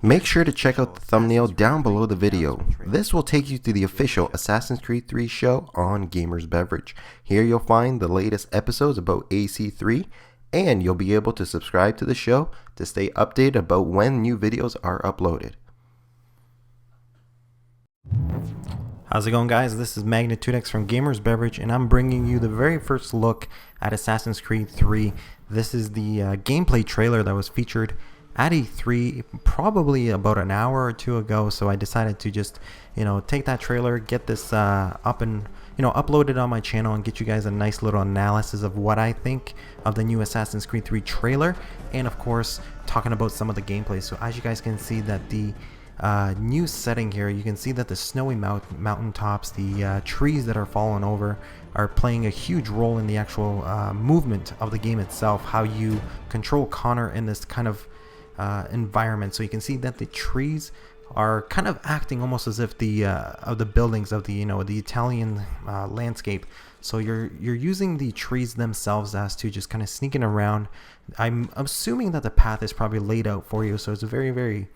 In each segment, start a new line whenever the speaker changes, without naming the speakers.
Make sure to check out the thumbnail down below the video. This will take you to the official Assassin's Creed 3 show on GamersBeverage. Here you'll find the latest episodes about AC3, and you'll be able to subscribe to the show to stay updated about when new videos are uploaded.
How's it going, guys? This is MagnitudeX from GamersBeverage, and I'm bringing you the very first look at Assassin's Creed 3. This is the gameplay trailer that was featured at E3 probably about an hour or two ago, so I decided to just take that trailer, get this up and upload it on my channel and get you guys a nice little analysis of what I think of the new Assassin's Creed 3 trailer, and of course talking about some of the gameplay. So as you guys can see that the new setting here, you can see that the snowy mountain tops, the trees that are falling over are playing a huge role in the actual movement of the game itself, how you control Connor in this kind of environment. So you can see that the trees are kind of acting almost as if the buildings of the the Italian landscape. So you're using the trees themselves as to just kind of sneaking around. I'm assuming that the path is probably laid out for you, so it's very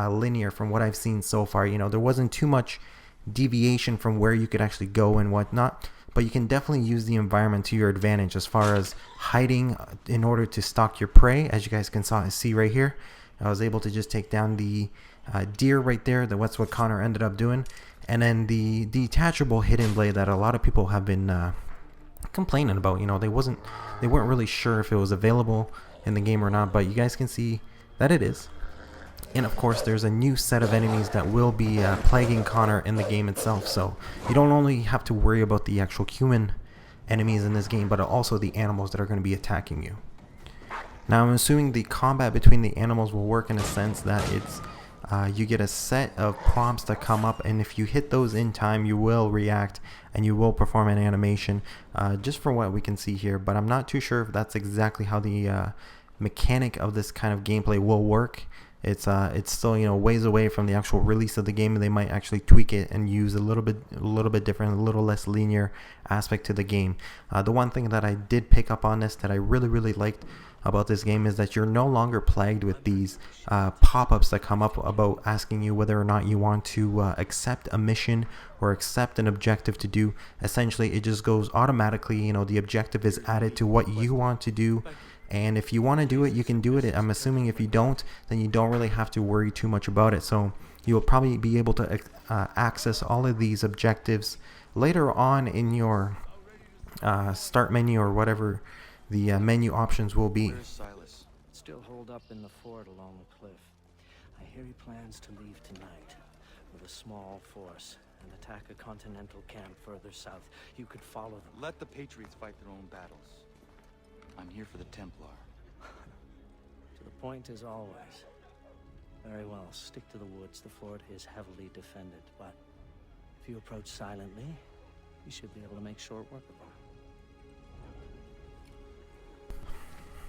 linear from what I've seen so far. There wasn't too much deviation from where you could actually go and whatnot, but you can definitely use the environment to your advantage as far as hiding in order to stalk your prey. As you guys can see right here, I was able to just take down the deer right there. That's what Connor ended up doing. And then the detachable hidden blade that a lot of people have been complaining about. They weren't really sure if it was available in the game or not, but you guys can see that it is. And of course there's a new set of enemies that will be plaguing Connor in the game itself, so you don't only have to worry about the actual human enemies in this game, but also the animals that are going to be attacking you. Now I'm assuming the combat between the animals will work in a sense that it's you get a set of prompts that come up, and if you hit those in time you will react and you will perform an animation, just from what we can see here, but I'm not too sure if that's exactly how the mechanic of this kind of gameplay will work. It's still ways away from the actual release of the game, and they might actually tweak it and use a little bit different, a little less linear aspect to the game. The one thing that I did pick up on this that I really liked about this game is that you're no longer plagued with these pop-ups that come up about asking you whether or not you want to accept a mission or accept an objective to do. Essentially it just goes automatically. The objective is added to what you want to do, and if you want to do it, you can do it. I'm assuming if you don't, then you don't really have to worry too much about it. So you'll probably be able to access all of these objectives later on in your start menu or whatever the menu options will be.
Where's Silas? Still holed up in the fort along the cliff. I hear he plans to leave tonight with a small force and attack a continental camp further south. You could follow them.
Let the Patriots fight their own battles. I'm here for the Templar.
To the point as always. Very well, stick to the woods. The fort is heavily defended, but if you approach silently, you should be able to make short work of them.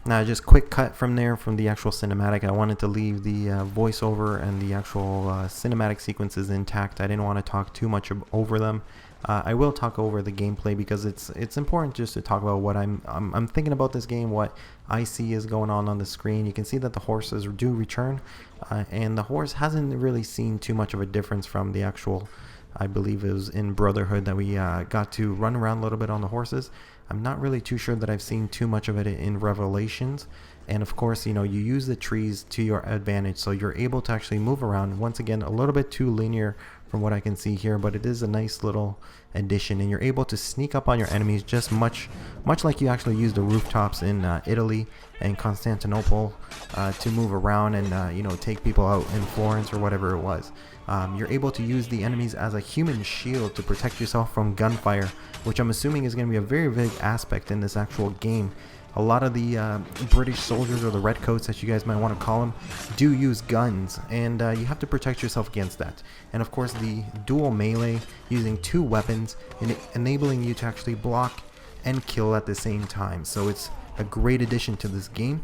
Now, just quick cut from there from the actual cinematic. I wanted to leave the voiceover and the actual cinematic sequences intact. I didn't want to talk too much over them. I will talk over the gameplay because it's important just to talk about what I'm thinking about this game, what I see is going on the screen. You can see that the horses do return, and the horse hasn't really seen too much of a difference from the actual, I believe it was in Brotherhood that we got to run around a little bit on the horses. I'm not really too sure that I've seen too much of it in Revelations. And of course, you use the trees to your advantage, so you're able to actually move around. Once again, a little bit too linear from what I can see here, but it is a nice little addition, and you're able to sneak up on your enemies just much like you actually use the rooftops in Italy and Constantinople to move around and take people out in Florence or whatever it was. You're able to use the enemies as a human shield to protect yourself from gunfire, which I'm assuming is going to be a very big aspect in this actual game. A lot of the British soldiers, or the redcoats as you guys might want to call them, do use guns, and you have to protect yourself against that. And of course the dual melee, using two weapons, enabling you to actually block and kill at the same time. So it's a great addition to this game.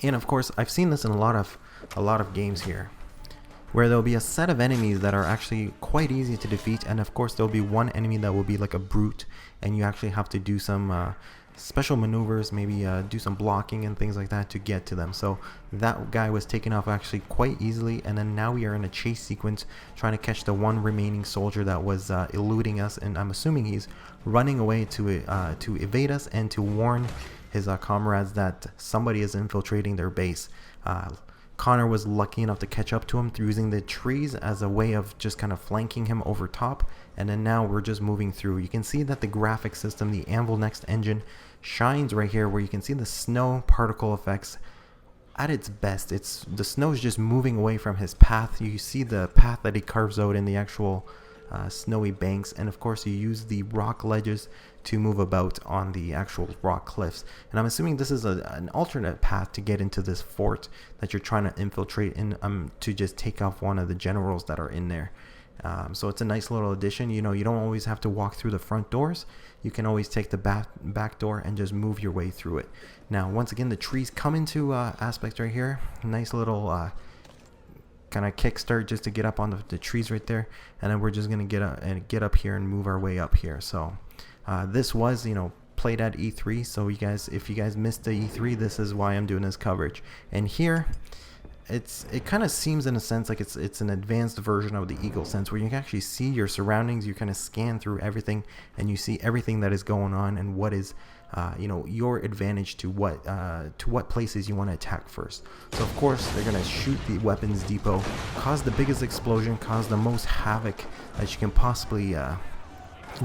And of course I've seen this in a lot of games here, where there'll be a set of enemies that are actually quite easy to defeat, and of course there'll be one enemy that will be like a brute, and you actually have to do some special maneuvers, maybe do some blocking and things like that to get to them. So that guy was taken off actually quite easily, and then now we are in a chase sequence trying to catch the one remaining soldier that was eluding us, and I'm assuming he's running away to evade us and to warn his comrades that somebody is infiltrating their base. Connor was lucky enough to catch up to him through using the trees as a way of just kind of flanking him over top, and then now we're just moving through. You can see that the graphic system, the Anvil Next engine, shines right here, where you can see the snow particle effects at its best. The snow is just moving away from his path. You see the path that he carves out in the actual snowy banks, and of course you use the rock ledges to move about on the actual rock cliffs. And I'm assuming this is an alternate path to get into this fort that you're trying to infiltrate in, to just take off one of the generals that are in there. So it's a nice little addition. You know, you don't always have to walk through the front doors. You can always take the back door and just move your way through it. Now, once again, the trees come into aspect right here. Nice little kind of kickstart just to get up on the trees right there, and then we're just gonna get up here and move our way up here. So this was, you know, played at E3. So if you guys missed the E3, this is why I'm doing this coverage. And here, it kind of seems in a sense like it's an advanced version of the Eagle sense, where you can actually see your surroundings. You kind of scan through everything, and you see everything that is going on and what is you know, your advantage to what places you want to attack first. So of course they're gonna shoot the weapons depot, cause the biggest explosion, cause the most havoc that you can possibly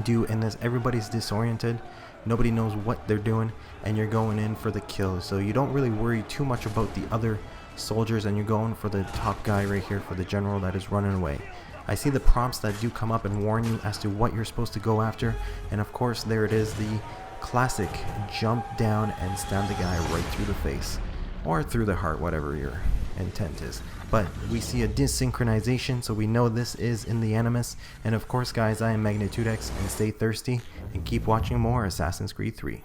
do, and as everybody's disoriented, nobody knows what they're doing, and you're going in for the kill. So you don't really worry too much about the other soldiers, and you're going for the top guy right here, for the general that is running away. I see the prompts that do come up and warn you as to what you're supposed to go after, and of course there it is, the classic jump down and stab the guy right through the face, or through the heart, whatever your intent is. But we see a desynchronization, so we know this is in the Animus. And of course guys, I am MagnitudeX, and stay thirsty and keep watching more Assassin's Creed 3.